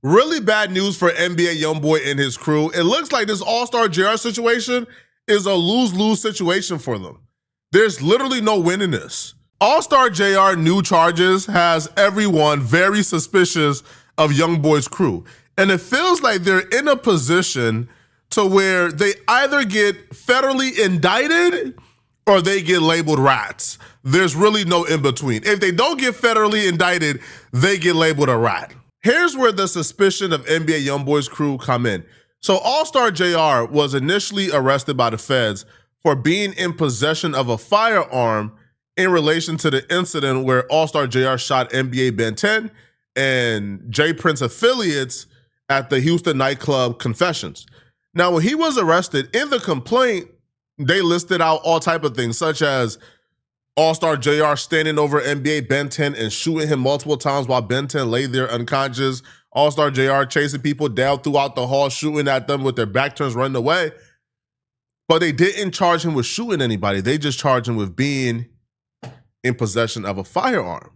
Really bad news for NBA Youngboy and his crew. It looks like this Allstar Jr situation is a lose-lose situation for them. There's literally no win in this. Allstar Jr. new charges has everyone very suspicious of Youngboy's crew. And it feels like they're in a position to where they either get federally indicted or they get labeled rats. There's really no in between. If they don't get federally indicted, they get labeled a rat. Here's where the suspicion of NBA Youngboy's crew come in. So Allstar Jr. was initially arrested by the feds for being in possession of a firearm in relation to the incident where Allstar Jr. shot NBA Ben 10 and J Prince affiliates at the Houston nightclub Confessions. Now, when he was arrested, in the complaint, they listed out all type of things, such as Allstar Jr. standing over NBA Ben 10 and shooting him multiple times while Ben 10 lay there unconscious. Allstar Jr. chasing people down throughout the hall, shooting at them with their back turns, running away. But they didn't charge him with shooting anybody. They just charged him with being in possession of a firearm.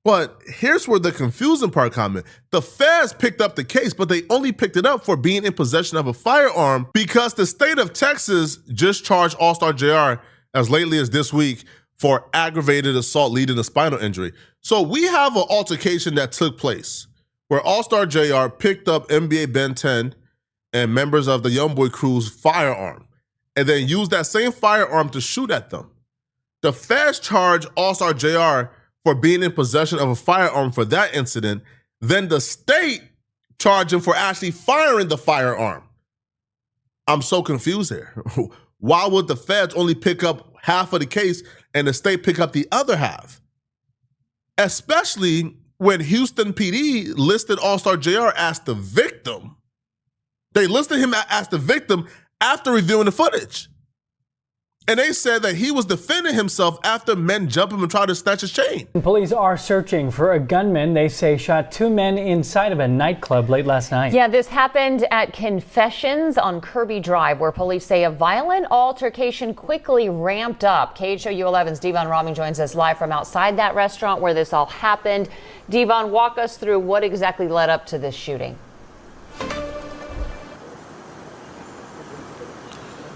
But here's where the confusing part comes in. The feds picked up the case, but they only picked it up for being in possession of a firearm because the state of Texas just charged Allstar Jr. as lately as this week for aggravated assault leading to spinal injury. So we have an altercation that took place where Allstar Jr. picked up NBA Ben 10 and members of the Youngboy crew's firearm and then used that same firearm to shoot at them. The feds charged Allstar Jr. for being in possession of a firearm for that incident. Then the state charged him for actually firing the firearm. I'm so confused here. Why would the feds only pick up half of the case and the state pick up the other half? Especially when Houston PD listed Allstar Jr. as the victim. They listed him as the victim after reviewing the footage. And they said that he was defending himself after men jumped him and tried to snatch his chain. Police are searching for a gunman they say shot two men inside of a nightclub late last night. Yeah, this happened at Confessions on Kirby Drive, where police say a violent altercation quickly ramped up. KHOU11's Devon Roming joins us live from outside that restaurant where this all happened. Devon, walk us through what exactly led up to this shooting.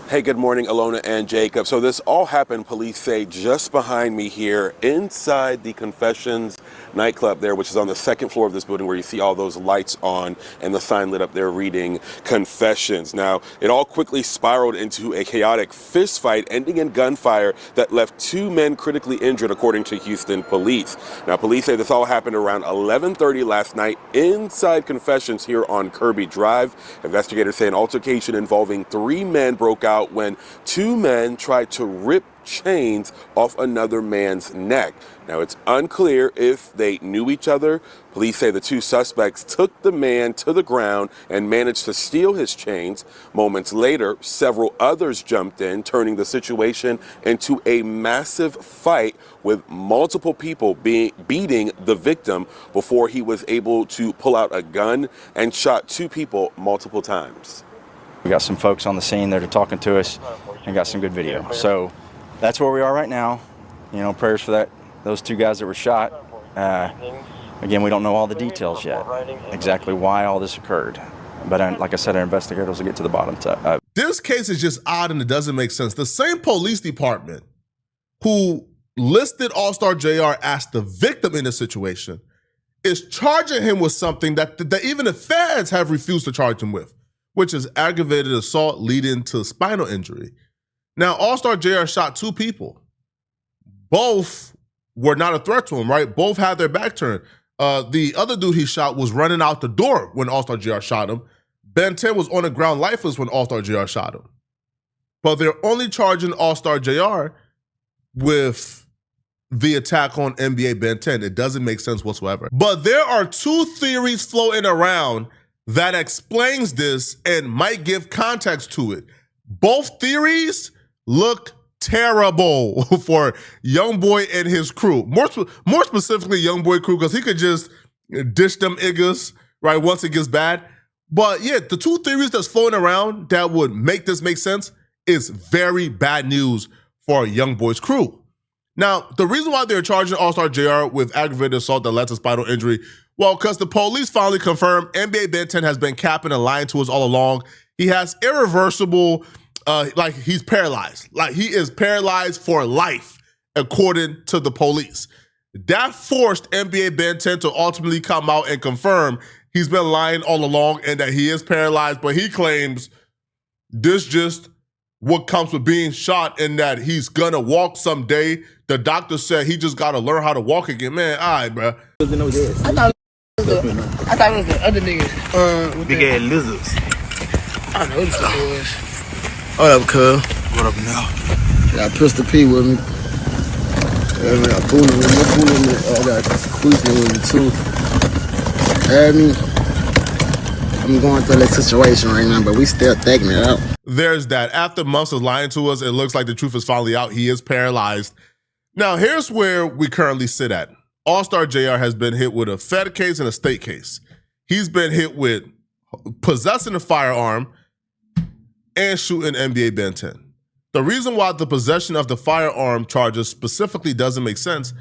Hey, good morning, Alona and Jacob. So this all happened, police say, just behind me here inside the Confessions nightclub there, which is on the second floor of this building where you see all those lights on and the sign lit up there reading Confessions. Now, it all quickly spiraled into a chaotic fist fight ending in gunfire that left two men critically injured, according to Houston police. Now, police say this all happened around 11:30 last night inside Confessions here on Kirby Drive. Investigators say an altercation involving three men broke out when two men tried to rip chains off another man's neck. Now, it's unclear if they knew each other. Police say the two suspects took the man to the ground and managed to steal his chains. Moments later, several others jumped in, turning the situation into a massive fight with multiple people beating the victim before he was able to pull out a gun and shot two people multiple times. We got some folks on the scene that are talking to us and got some good video. So that's where we are right now. You know, prayers for those two guys that were shot. Again, we don't know all the details yet, exactly why all this occurred. But like I said, our investigators will get to the bottom of it. This case is just odd and it doesn't make sense. The same police department who listed Allstar Jr. as the victim in this situation is charging him with something that even the feds have refused to charge him with, which is aggravated assault leading to spinal injury. Now, Allstar Jr. shot two people. Both were not a threat to him, right? Both had their back turned. The other dude he shot was running out the door when Allstar Jr. shot him. Ben 10 was on the ground lifeless when Allstar Jr. shot him. But they're only charging Allstar Jr. with the attack on NBA Ben 10. It doesn't make sense whatsoever. But there are two theories floating around that explains this and might give context to it. Both theories look terrible for Youngboy and his crew. More specifically, Youngboy crew, because he could just dish them niggas, right, once it gets bad. But yeah, the two theories that's floating around that would make this make sense is very bad news for Youngboy's crew. Now, the reason why they're charging Allstar Jr. with aggravated assault that led to spinal injury Well, because the police finally confirmed NBA Ben 10 has been capping and lying to us all along. He has irreversible, he's paralyzed. Like he is paralyzed for life, according to the police. That forced NBA Ben 10 to ultimately come out and confirm he's been lying all along and that he is paralyzed, but he claims this just what comes with being shot and that he's gonna walk someday. The doctor said he just gotta learn how to walk again. Man, all right, bro. I thought it was the other niggas. Big ass lizards. I know this was. What up, cuz? What up now? Got Pistol P with me. I got Poonie with me. I got Queefy with me too. I'm going through that situation right now, but we still taking it out. There's that. After months of lying to us, it looks like the truth is finally out. He is paralyzed. Now, here's where we currently sit at. Allstar Jr. has been hit with a Fed case and a state case. He's been hit with possessing a firearm and shooting NBA Ben 10. The reason why the possession of the firearm charges specifically doesn't make sense,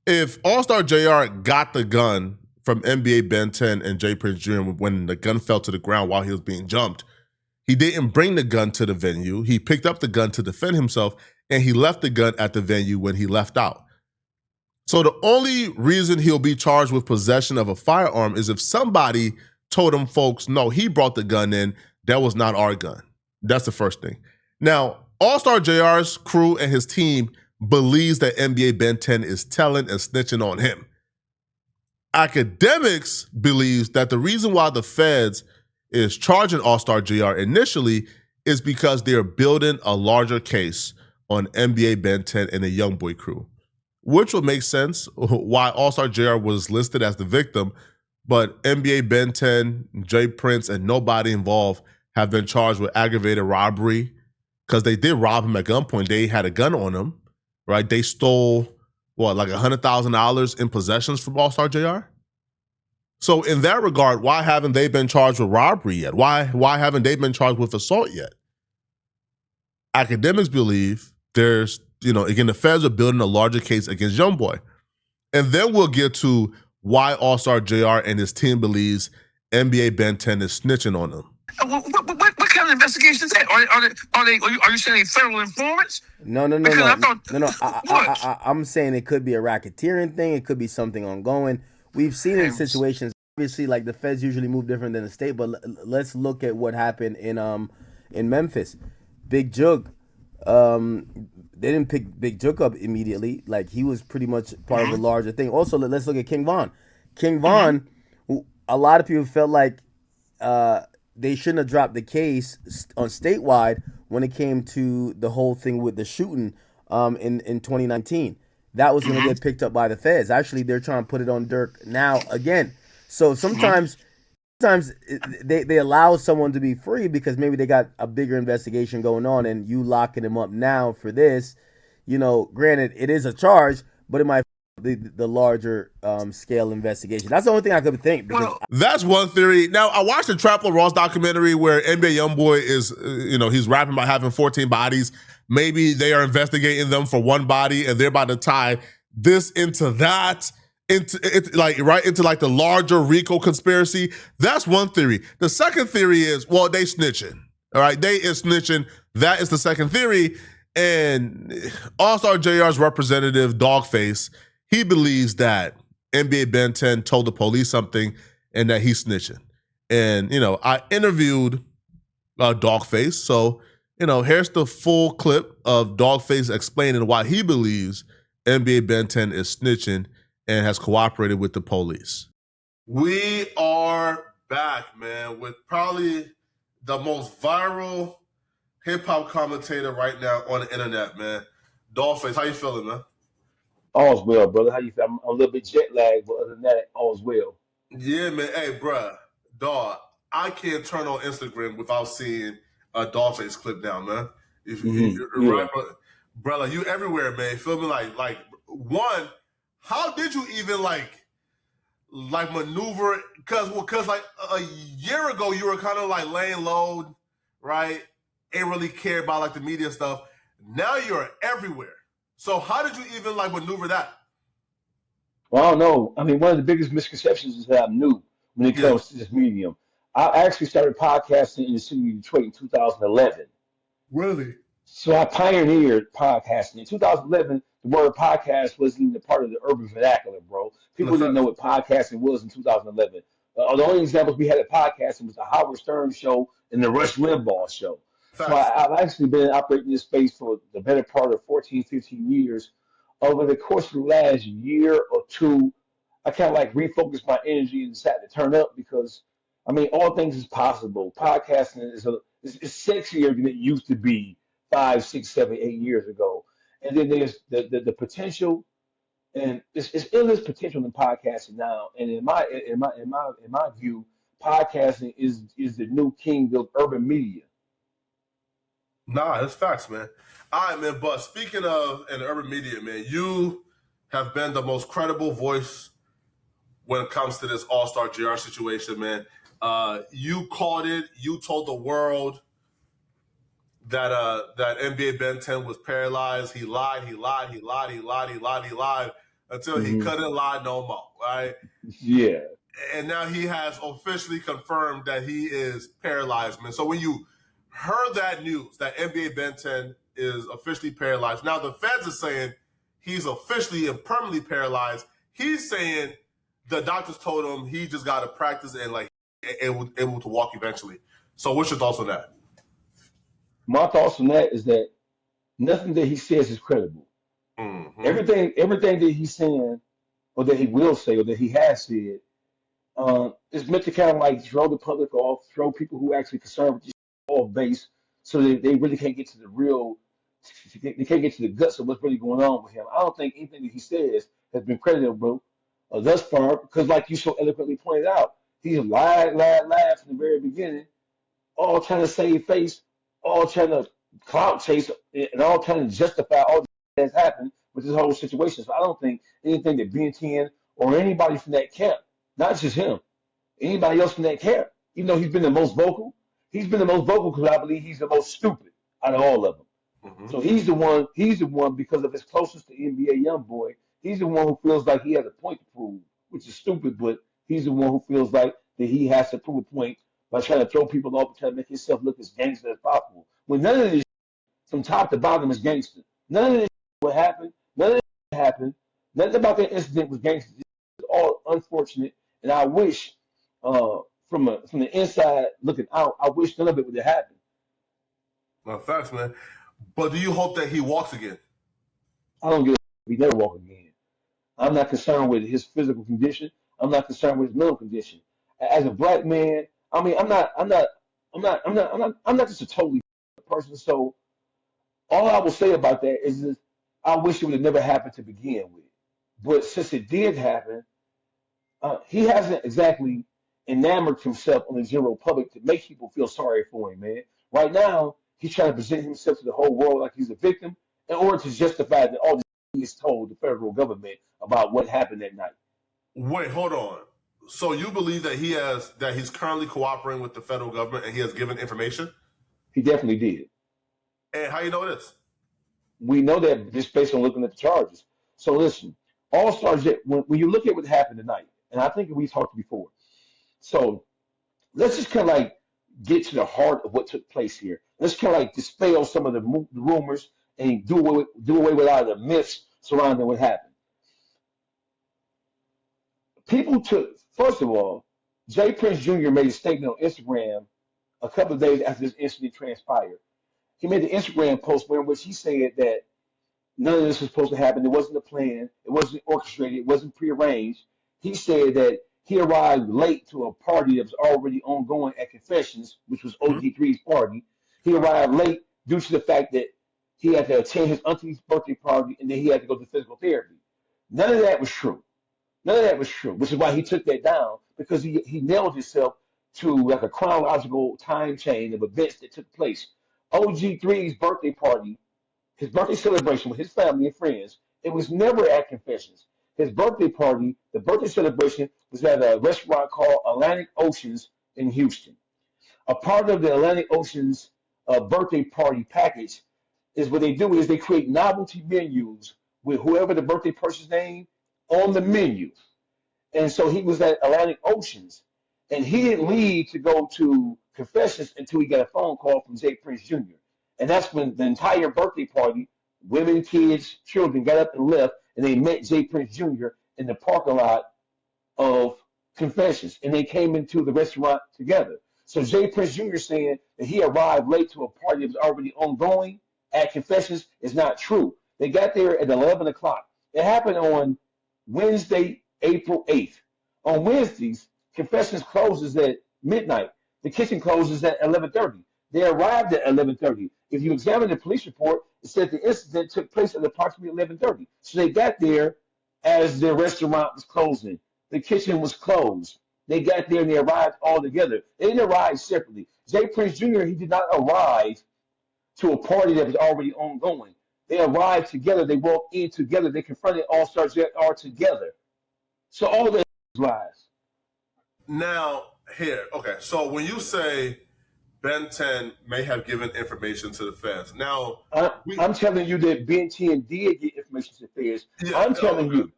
if Allstar Jr. got the gun from NBA Ben 10 and J Prince Jr. when the gun fell to the ground while he was being jumped, he didn't bring the gun to the venue. He picked up the gun to defend himself, and he left the gun at the venue when he left out. So the only reason he'll be charged with possession of a firearm is if somebody told him, folks, no, he brought the gun in. That was not our gun. That's the first thing. Now, Allstar Jr.'s crew and his team believes that NBA Ben 10 is telling and snitching on him. Academics believes that the reason why the feds is charging Allstar Jr. initially is because they're building a larger case on NBA Ben 10 and the Youngboy crew, which would make sense why Allstar Jr. was listed as the victim, but NBA Ben 10, J Prince, and nobody involved have been charged with aggravated robbery because they did rob him at gunpoint. They had a gun on him, right? They stole, like $100,000 in possessions from Allstar Jr.? So in that regard, why haven't they been charged with robbery yet? Why haven't they been charged with assault yet? Academics believe there's, again, the feds are building a larger case against Youngboy. And then we'll get to why Allstar Jr. and his team believes NBA Ben 10 is snitching on them. What kind of investigation is that? Are you saying federal informants? No. I'm saying it could be a racketeering thing. It could be something ongoing. We've seen in situations, obviously, like the feds usually move different than the state, but let's look at what happened in Memphis. Big Jug, they didn't pick Big Jug up immediately. Like, he was pretty much part of a larger thing. Also, let's look at King Von. King Von, who a lot of people felt like they shouldn't have dropped the case on statewide when it came to the whole thing with the shooting in 2019. That was going to get picked up by the feds. Actually, they're trying to put it on Dirk now again. So sometimes they allow someone to be free because maybe they got a bigger investigation going on, and you locking them up now for this. Granted, it is a charge, but it might be the larger scale investigation. That's the only thing I could think. That's one theory. Now, I watched the Trapler Ross documentary where NBA Youngboy is, he's rapping about having 14 bodies. Maybe they are investigating them for one body and they're about to tie this into that, into the larger RICO conspiracy. That's one theory. The second theory is, they snitching. All right, they is snitching. That is the second theory. And Allstar Jr.'s representative, Dogface, he believes that NBA Ben 10 told the police something and that he's snitching. And, I interviewed Dogface, so here's the full clip of Dogface explaining why he believes NBA Ben 10 is snitching and has cooperated with the police. We are back, man, with probably the most viral hip-hop commentator right now on the internet, man. Dogface, how you feeling, man? All's well, brother. How you feel? I'm a little bit jet lagged, but other than that, all's well. Yeah, man. Hey, bruh, dog, I can't turn on Instagram without seeing a Dogface clip now, man. Right, brother, you everywhere, man. Feel me? Like one, how did you even like maneuver? Because like a year ago, you were kind of like laying low, right? Ain't really care about like the media stuff. Now you're everywhere. So how did you even like maneuver that? Well, I don't know. I mean, one of the biggest misconceptions is that I'm new when it Yeah. comes to this medium. I actually started podcasting in the city of Detroit in 2011. Really? So I pioneered podcasting. In 2011, the word podcast wasn't even a part of the urban vernacular, bro. In People didn't know effect. what podcasting was in 2011. The only examples we had of podcasting was the Howard Stern show and the Rush Limbaugh show. So Facts. I've actually been operating this space for the better part of 14, 15 years. Over the course of the last year or two, I kind of like refocused my energy and decided to turn up because, I mean, all things is possible. Podcasting is sexier than it used to be 5, 6, 7, 8 years ago. And then there's the potential, and it's endless potential in podcasting now. And in my view, podcasting is the new king of urban media. Nah, it's facts, man. All right, man. But speaking of an urban media, man, you have been the most credible voice when it comes to this All-Star JR situation, man. You called it. You told the world that NBA Ben 10 was paralyzed. He lied until he Hmm. couldn't lie no more, right? Yeah. And now he has officially confirmed that he is paralyzed, man. So when you heard that news that NBA Ben 10 is officially paralyzed, now the feds are saying he's officially and permanently paralyzed. He's saying the doctors told him he just got to practice and like able to walk eventually. So what's your thoughts on that? My thoughts on that is that nothing that he says is credible. Mm-hmm. Everything that he's saying, or that he will say, or that he has said, is meant to kind of like throw the public off, throw people who actually concerned with this off base, so that they really can't get to the real, they can't get to the guts of what's really going on with him. I don't think anything that he says has been credible thus far, because like you so eloquently pointed out, he's lied from the very beginning, all trying to save face, all trying to clout chase, and all trying to justify all that has happened with this whole situation. So I don't think anything that Ben 10 or anybody from that camp, not just him, anybody else from that camp, even though he's been the most vocal, he's been the most vocal because I believe he's the most stupid out of all of them. Mm-hmm. So he's the one because of his closest to NBA Youngboy. He's the one who feels like he has a point to prove, which is stupid, but he's the one who feels like that he has to prove a point by trying to throw people off and trying to make himself look as gangster as possible. When none of this from top to bottom is gangster. None of this what happened. None of this happened. Nothing about that incident was gangster. It's all unfortunate, and I wish, from the inside looking out, I wish none of it would have happened. No, facts, man. But do you hope that he walks again? I don't give a if he never walk again. I'm not concerned with his physical condition. I'm not concerned with his mental condition. As a black man, I mean, I'm not just a totally person. So all I will say about that is I wish it would have never happened to begin with. But since it did happen, he hasn't exactly enamored himself on the general public to make people feel sorry for him, man. Right now, he's trying to present himself to the whole world like he's a victim in order to justify that all this he has told the federal government about what happened that night. Wait, hold on. So you believe that he's currently cooperating with the federal government and he has given information? He definitely did. And how you know this? We know that just based on looking at the charges. So listen, All Stars, when you look at what happened tonight, and I think we talked before. So let's just kind of like get to the heart of what took place here. Let's kind of like dispel some of the rumors and do away with all the myths surrounding what happened. People took, first of all, Jay Prince Jr. made a statement on Instagram a couple of days after this incident transpired. He made an Instagram post in which he said that none of this was supposed to happen. It wasn't a plan. It wasn't orchestrated. It wasn't prearranged. He said that he arrived late to a party that was already ongoing at Confessions, which was OG3's party. He arrived late due to the fact that he had to attend his auntie's birthday party and then he had to go to physical therapy. None of that was true. None of that was true, which is why he took that down because he nailed himself to like a chronological time chain of events that took place. OG3's birthday party, his birthday celebration with his family and friends, it was never at Confessions. His birthday party, the birthday celebration, was at a restaurant called Atlantic Oceans in Houston. A part of the Atlantic Oceans birthday party package is what they do is they create novelty menus with whoever the birthday person's name. on the menu. And so he was at Atlantic Oceans, and he didn't leave to go to confessions until he got a phone call from Jay Prince Jr. And that's when the entire birthday party, women, kids, children, got up and left, and they met Jay Prince Jr. in the parking lot of Confessions, and they came into the restaurant together. So Jay Prince Jr. saying that he arrived late to a party that was already ongoing at Confessions is not true. They got there at 11 o'clock. It happened on Wednesday, April 8th. On Wednesdays, Confessions closes at midnight. The kitchen closes at 11:30. They arrived at 11:30. If you examine the police report, it said the incident took place at approximately 11:30. So they got there as the restaurant was closing. The kitchen was closed. They got there and they arrived all together. They didn't arrive separately. Jay Prince Jr., he did not arrive to a party that was already ongoing. They arrived together. They walked in together. They confronted Allstar Jr. together. So all that is lies. Now, here, okay, so when you say Ben 10 may have given information to the feds, now I'm telling you that Ben 10 did get information to the feds. Yeah, I'm telling you.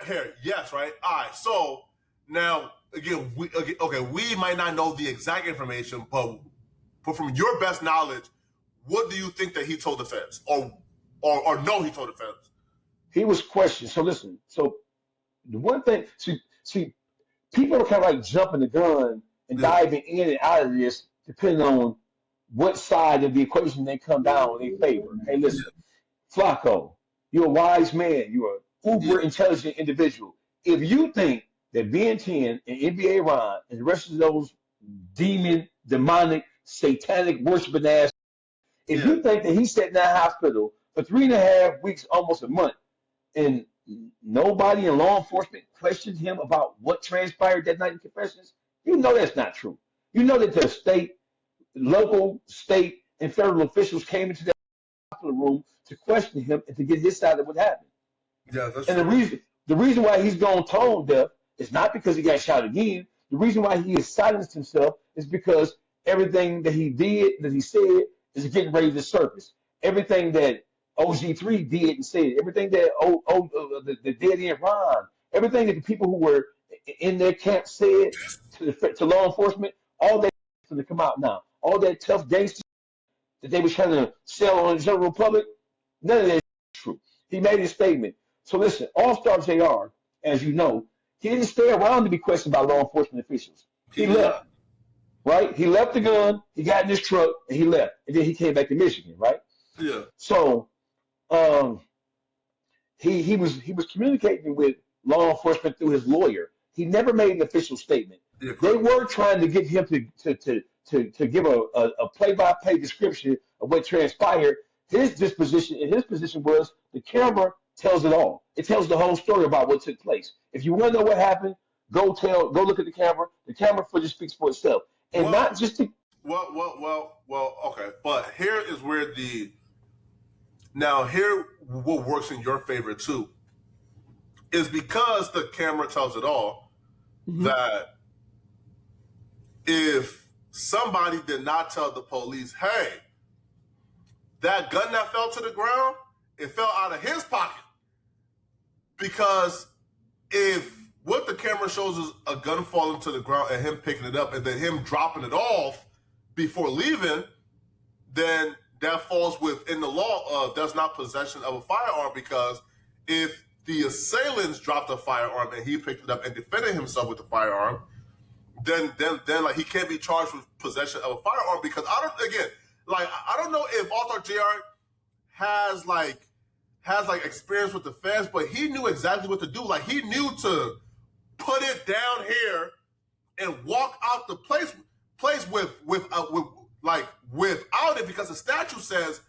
Here, yes, right? All right, so now, again, we might not know the exact information, but from your best knowledge, what do you think that he told the feds? Or no, he told the feds? He was questioned. So listen, so the one thing, see, people are kind of like jumping the gun and diving in and out of this, depending on what side of the equation they come down in their favor. Hey, listen, Flacco, you're a wise man. You're an uber intelligent individual. If you think that Ben 10 and NBA Ron and the rest of those demonic, satanic, worshiping ass, if you think that he sat in that hospital for 3.5 weeks, almost a month, and nobody in law enforcement questioned him about what transpired that night in Confessions, you know that's not true. You know that the local, state, and federal officials came into that hospital room to question him and to get his side of what happened. Yeah, that's and true. the reason why he's gone tone deaf is not because he got shot again. The reason why he has silenced himself is because everything that he did, that he said, is getting ready to surface. Everything that OG3 did and said, everything that the dead end Ron, everything that the people who were in their camp said to law enforcement, all that is going to come out now. All that tough gangster that they were trying to sell on the general public, none of that is true. He made his statement. So listen, Allstar Jr., as you know, he didn't stay around to be questioned by law enforcement officials. He left. Right? He left the gun, he got in his truck, and he left. And then he came back to Michigan, right? Yeah. So he was communicating with law enforcement through his lawyer. He never made an official statement. Yeah, they were trying to get him to give a play-by-play description of what transpired. His position was the camera tells it all. It tells the whole story about what took place. If you want to know what happened, go look at the camera. The camera footage speaks for itself. And not just the okay. But here is where what works in your favor too is because the camera tells it all, that if somebody did not tell the police, hey, that gun that fell to the ground, it fell out of his pocket. Because if what the camera shows is a gun falling to the ground and him picking it up and then him dropping it off before leaving, then that falls within the law of that's not possession of a firearm, because if the assailants dropped a firearm and he picked it up and defended himself with the firearm, then like he can't be charged with possession of a firearm, because I don't know if Allstar Jr. has experience with the feds, but he knew exactly what to do. Like he knew to put it down here and walk out the place without it, because the statute says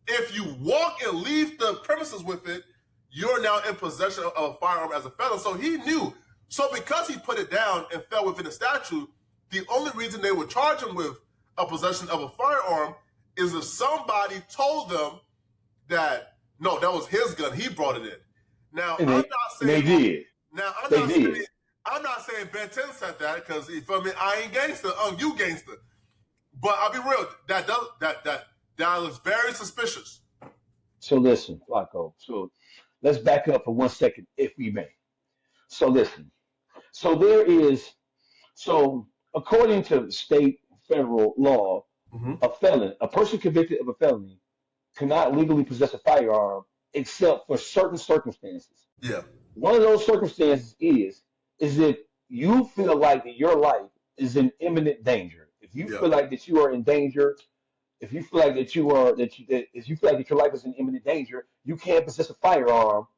if you walk and leave the premises with it, you're now in possession of a firearm as a felon. So he knew. So because he put it down and fell within the statute, the only reason they would charge him with a possession of a firearm is if somebody told them that, no, that was his gun, he brought it in. Now, I'm not saying they did. Now, I'm not saying Ben 10 said that, because you feel me, I ain't gangster, you gangster. But I'll be real, that looks very suspicious. So listen, Flacco. So let's back up for 1 second, if we may. So listen. So there is. So according to state federal law, Hmm. a person convicted of a felony, cannot legally possess a firearm except for certain circumstances. Yeah. One of those circumstances is if you feel like that your life is in imminent danger. If you Yeah. feel like that you are in danger, if you feel like that you are that if you feel like that your life is in imminent danger, you can't possess a firearm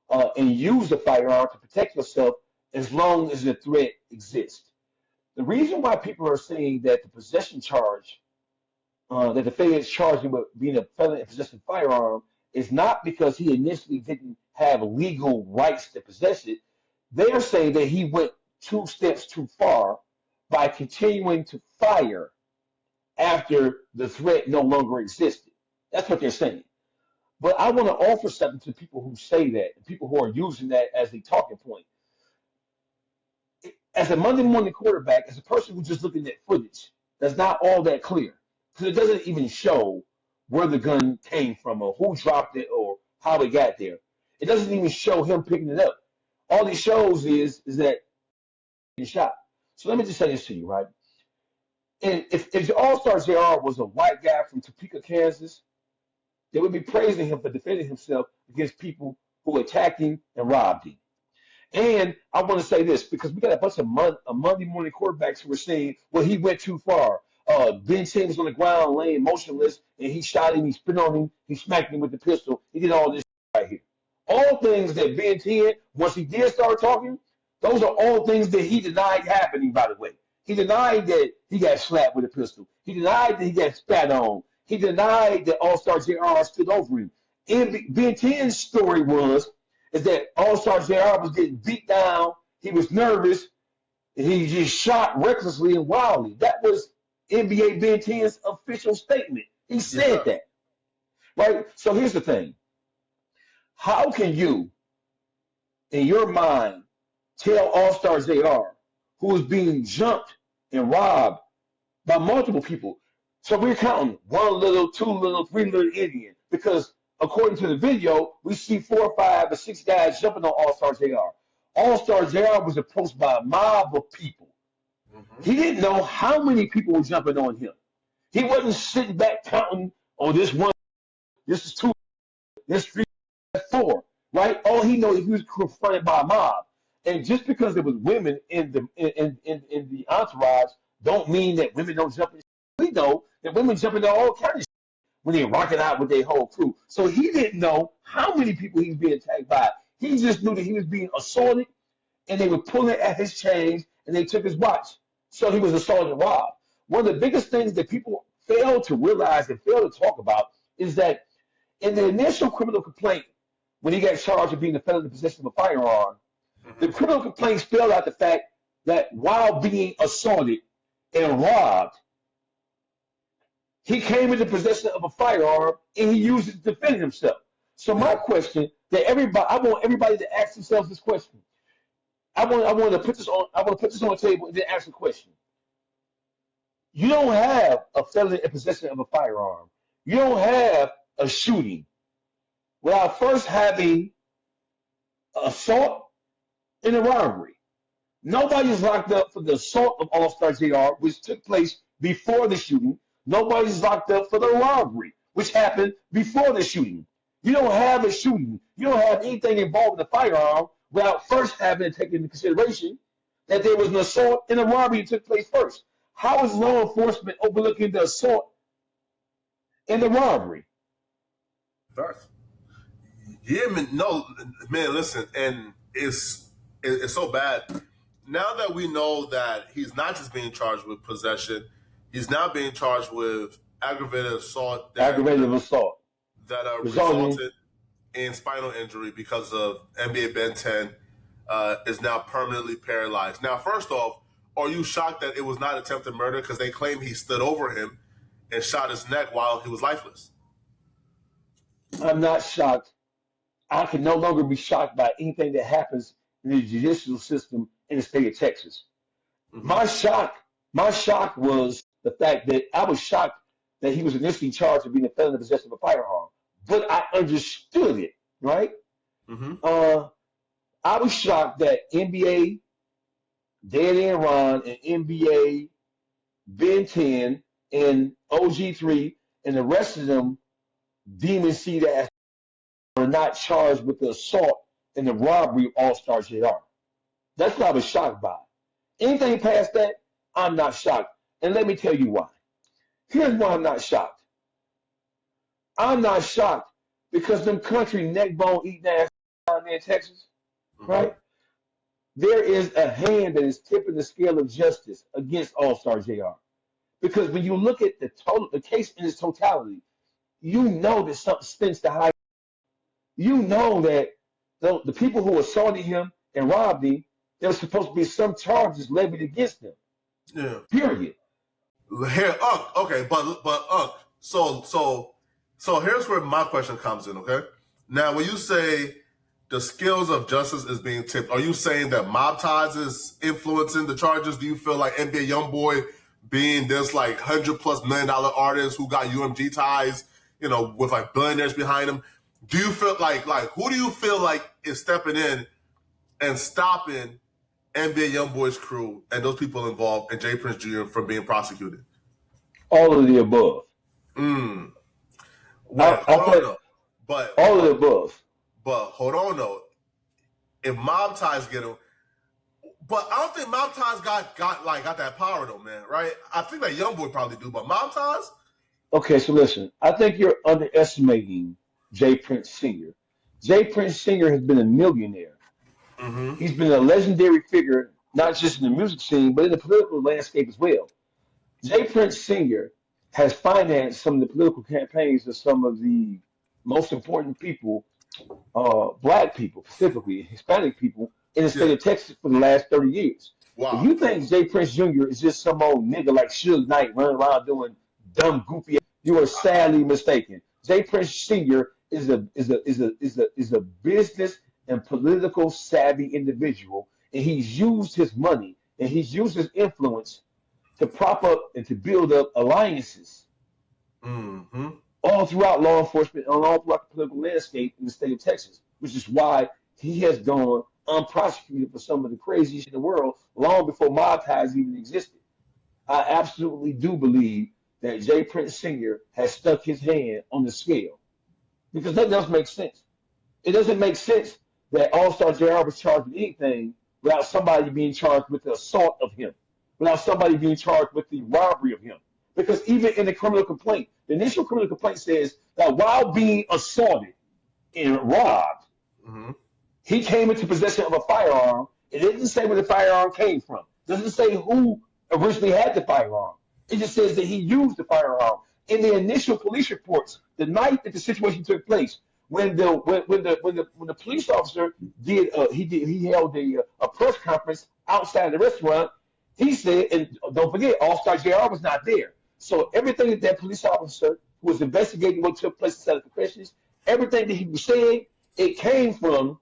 and use the firearm to protect yourself as long as the threat exists. The reason why people are saying that the possession charge that the feds charged him with being a felon in possessing a firearm is not because he initially didn't have legal rights to possess it. They are saying that he went 2 steps too far by continuing to fire after the threat no longer existed. That's what they're saying. But I want to offer something to people who say that, and people who are using that as a talking point. As a Monday morning quarterback, as a person who's just looking at footage, that's not all that clear because it doesn't even show where the gun came from or who dropped it or how it got there. It doesn't even show him picking it up. All it shows is that he shot. So let me just say this to you, right? And if the All-Star Jr. was a white guy from Topeka, Kansas, they would be praising him for defending himself against people who attacked him and robbed him. And I want to say this because we got a bunch of Monday morning quarterbacks who were saying, well, he went too far. Ben 10 was on the ground laying motionless, and he shot him, he spit on him, he smacked him with the pistol. He did all this right here. All things that Ben 10, once he did start talking, those are all things that he denied happening, by the way. He denied that he got slapped with a pistol. He denied that he got spat on. He denied that All-Star Jr. stood over him. And Ben 10's story is that All-Star Jr. was getting beat down, he was nervous, and he just shot recklessly and wildly. That was NBA Ben 10's official statement. He said that. Right? So here's the thing. How can you, in your mind, tell All-Star JR, who is being jumped and robbed by multiple people? So we're counting 1 little, 2 little, 3 little Indian because according to the video, we see 4, 5, or 6 guys jumping on All-Star JR. All-Star JR was approached by a mob of people. He didn't know how many people were jumping on him. He wasn't sitting back counting, oh, this 1, this is 2, this 3, that's 4, right? All he knows is he was confronted by a mob. And just because there was women in the entourage don't mean that women don't jump in. We know that women jump into all kinds of shit when they're rocking out with their whole crew. So he didn't know how many people he was being attacked by. He just knew that he was being assaulted, and they were pulling at his chains, and they took his watch. So he was assaulted and robbed. One of the biggest things that people fail to realize and fail to talk about is that in the initial criminal complaint, when he got charged with being a felon in possession of a firearm, the criminal complaint spelled out the fact that while being assaulted and robbed, he came into possession of a firearm and he used it to defend himself. So my question that I want everybody to ask themselves this question. I want to put this on the table and then ask a question. You don't have a felon in possession of a firearm. You don't have a shooting without first having assault and a robbery. Nobody's locked up for the assault of All-Star JR, which took place before the shooting. Nobody's locked up for the robbery, which happened before the shooting. You don't have a shooting. You don't have anything involved with a firearm without first having to take into consideration that there was an assault and a robbery that took place first. How is law enforcement overlooking the assault and the robbery? First. Yeah, man. No, man. Listen, and it's so bad. Now that we know that he's not just being charged with possession, he's now being charged with aggravated assault. That resulted in spinal injury because of NBA Ben 10 is now permanently paralyzed. Now, first off, are you shocked that it was not attempted murder because they claim he stood over him and shot his neck while he was lifeless? I'm not shocked. I can no longer be shocked by anything that happens in the judicial system in the state of Texas. My shock was the fact that I was shocked that he was initially charged with being a felon in possession of a firearm, but I understood it, right? I was shocked that NBA, Dan and Ron, and NBA, Ben 10, and OG3, and the rest of them demon see that are not charged with the assault and the robbery of All-Star JR. That's what I was shocked by. Anything past that, I'm not shocked. And let me tell you why. Here's why I'm not shocked. I'm not shocked because them country neck bone eating ass down there in Texas, right? There is a hand that is tipping the scale of justice against All-Star JR. Because when you look at the case in its totality, you know that something stinks to high. You know that the people who assaulted him and robbed him, there's supposed to be some charges levied against them. Yeah. Period. Here, okay, but so here's where my question comes in, okay? Now, when you say the scales of justice is being tipped, are you saying that mob ties is influencing the charges? Do you feel like NBA Youngboy being this like $100+ million artist who got UMG ties, with like billionaires behind him? Do you feel like who do you feel like is stepping in and stopping NBA Youngboy's crew and those people involved and Jay Prince Jr. from being prosecuted? All of the above. Well, hold on, though. But all of the above. But hold on though. If mob ties get him, but I don't think mob ties got that power though, man. Right? I think that Youngboy probably do, but mob ties. Okay, so listen. I think you're underestimating Jay Prince Sr. Jay Prince Sr. has been a millionaire. He's been a legendary figure, not just in the music scene, but in the political landscape as well. Jay Prince Sr. has financed some of the political campaigns of some of the most important people, black people, specifically Hispanic people, in the state of Texas for the last 30 years. Wow. If you think Jay Prince Jr. is just some old nigga like Suge Knight running around doing dumb, goofy, you are sadly mistaken. Jay Prince Sr. is a business and political savvy individual, and he's used his money and he's used his influence to prop up and to build up alliances all throughout law enforcement and all throughout the political landscape in the state of Texas, which is why he has gone unprosecuted for some of the craziest in the world long before mob ties even existed. I absolutely do believe that Jay Prince Sr. has stuck his hand on the scale because nothing else makes sense. It doesn't make sense that All-Star JR was charged with anything without somebody being charged with the assault of him, without somebody being charged with the robbery of him. Because even in the criminal complaint, the initial criminal complaint says that while being assaulted and robbed, he came into possession of a firearm. It didn't say where the firearm came from. It doesn't say who originally had the firearm. It just says that he used the firearm. In the initial police reports, the night that the situation took place, when the police officer he held a press conference outside the restaurant, he said, and don't forget, All-Star JR was not there. So everything that police officer who was investigating what took place inside the confessions, everything that he was saying, it came from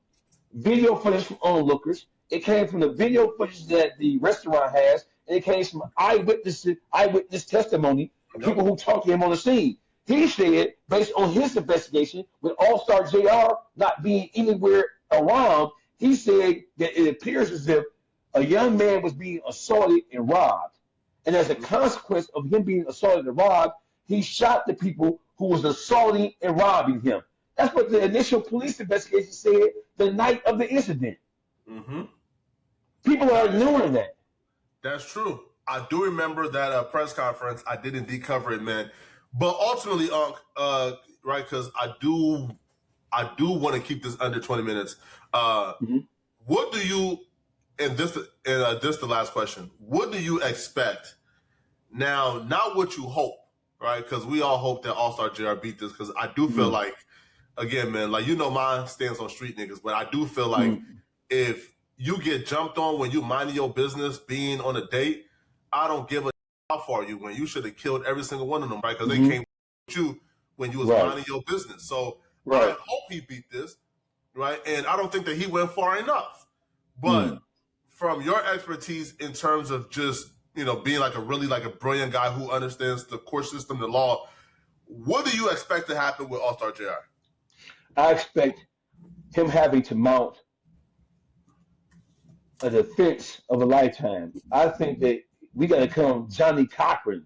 video footage from onlookers. It came from the video footage that the restaurant has, and it came from eyewitness testimony of people who talked to him on the scene. He said, based on his investigation, with All-Star JR not being anywhere around, he said that it appears as if a young man was being assaulted and robbed. And as a consequence of him being assaulted and robbed, he shot the people who was assaulting and robbing him. That's what the initial police investigation said the night of the incident. People are ignoring that. That's true. I do remember that press conference. I did indeed cover it, man. But ultimately, right, because I do want to keep this under 20 minutes. What do you, and this the last question, what do you expect now, not what you hope, right? Because we all hope that All-Star JR beat this, because I do feel like, again, man, like, my stance on street niggas, but I do feel like if you get jumped on when you minding your business, being on a date, I don't give a how far you went. You should have killed every single one of them, right? Because they came with you when you was minding your business. So I hope he beat this, right? And I don't think that he went far enough. But from your expertise in terms of just, being like a brilliant guy who understands the court system, the law, what do you expect to happen with All-Star JR? I expect him having to mount a defense of a lifetime. I think that we got to come Johnny Cochran.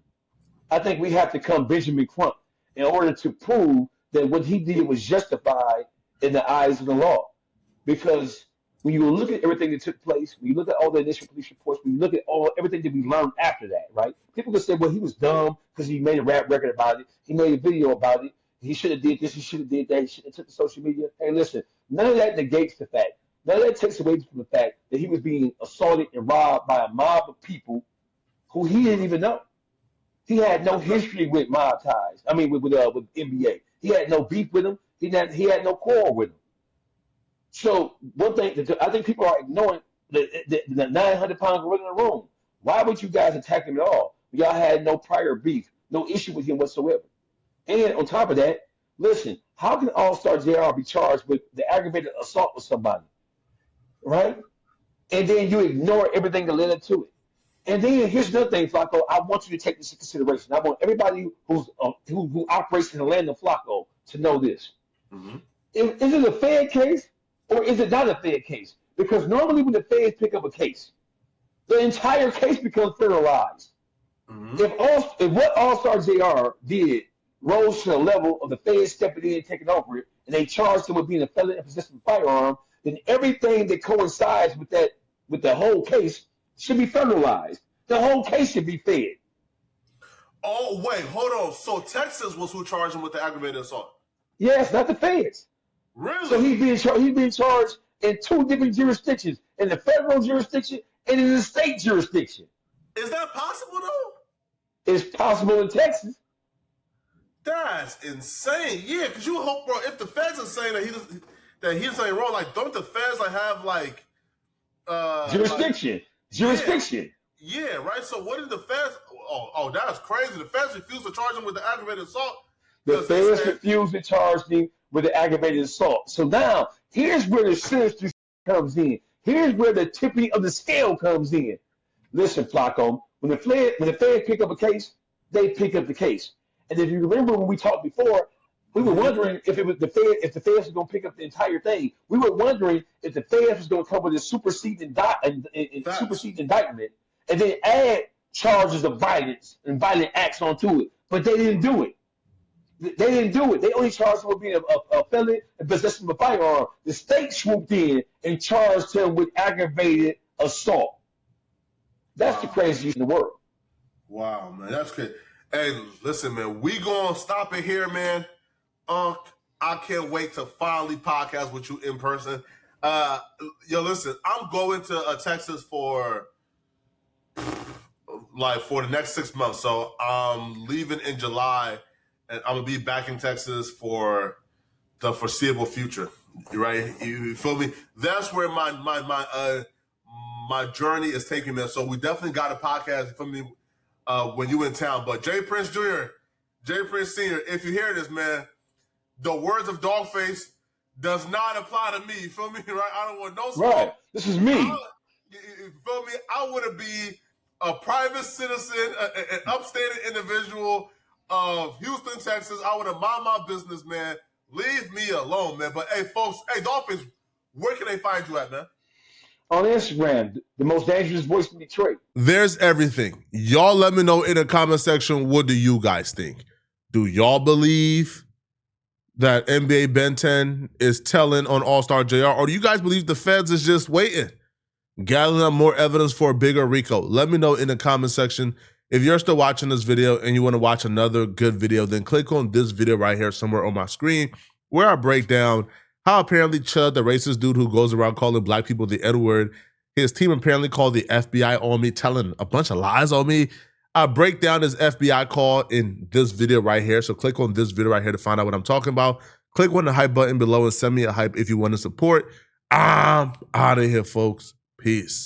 I think we have to come Benjamin Crump in order to prove that what he did was justified in the eyes of the law. Because when you look at everything that took place, when you look at all the initial police reports, when you look at everything that we learned after that, right? People can say, well, he was dumb because he made a rap record about it. He made a video about it. He should have did this. He should have did that. He should have took to social media. Hey, listen, none of that negates the fact. None of that takes away from the fact that he was being assaulted and robbed by a mob of people who he didn't even know. He had no history with mob ties. I mean, with NBA. He had no beef with him. He had no quarrel with him. So one thing that I think people are ignoring the 900-pound gorilla in the room. Why would you guys attack him at all? Y'all had no prior beef, no issue with him whatsoever. And on top of that, listen, how can Allstar Jr. be charged with the aggravated assault with somebody, right? And then you ignore everything that led up to it. And then here's another thing, Flacco. I want you to take this into consideration. I want everybody who operates in the land of Flacco to know this. Mm-hmm. Is it a Fed case or is it not a Fed case? Because normally when the Feds pick up a case, the entire case becomes federalized. Mm-hmm. If what Allstar Jr. did rose to the level of the Feds stepping in and taking over it, and they charged him with being a felon in possession of a firearm, then everything that coincides with the whole case should be federalized. The whole case should be fed. Oh, wait, hold on. So Texas was who charged him with the aggravated assault? Yes, not the Feds. Really? So he's being charged in two different jurisdictions, in the federal jurisdiction and in the state jurisdiction. Is that possible, though? It's possible in Texas. That's insane. Yeah, because you hope, bro, if the Feds are saying that he's saying wrong, like, don't the Feds have jurisdiction? Jurisdiction. Yeah, right. So what did the Feds? Oh, that's crazy. The Feds refused to charge him with the aggravated assault. The Feds refused to charge me with the aggravated assault. So now here's where the sinister comes in. Here's where the tipping of the scale comes in. Listen, Flacco, when the Feds pick up a case, they pick up the case. And if you remember when we talked before, we were wondering if it was the Feds was going to pick up the entire thing. We were wondering if the Feds was going to come with a superseding indictment and then add charges of violence and violent acts onto it. But they didn't do it. They didn't do it. They only charged him with being a felon and possessing of a firearm. The state swooped in and charged him with aggravated assault. That's the craziest in the world. Wow, man, that's crazy. Hey, listen, man, we gonna stop it here, man. I can't wait to finally podcast with you in person. Listen, I'm going to Texas for the next 6 months. So I'm leaving in July, and I'm gonna be back in Texas for the foreseeable future. Right? You feel me? That's where my journey is taking me. So we definitely got a podcast. You feel me? When you in town. But J. Prince Jr., J. Prince Sr., if you hear this, man, the words of Dogface does not apply to me. You feel me? Right? I don't want no smoke. Right. This is me. You feel me? I want to be a private citizen, an upstanding individual of Houston, Texas. I want to mind my business, man. Leave me alone, man. But, hey, folks, hey, Dogface, where can they find you at, man? On Instagram, the most dangerous voice in Detroit. There's everything. Y'all let me know in the comment section, what do you guys think? Do y'all believe that NBA Ben 10 is telling on Allstar Jr., or do you guys believe the Feds is just waiting, gathering up more evidence for a bigger RICO? Let me know in the comment section. If you're still watching this video and you want to watch another good video, then click on this video right here somewhere on my screen where I break down how apparently Chud, the racist dude who goes around calling black people the N-word, his team apparently called the FBI on me, telling a bunch of lies on me. I break down his FBI call in this video right here. So click on this video right here to find out what I'm talking about. Click on the hype button below and send me a hype if you want to support. I'm out of here, folks. Peace.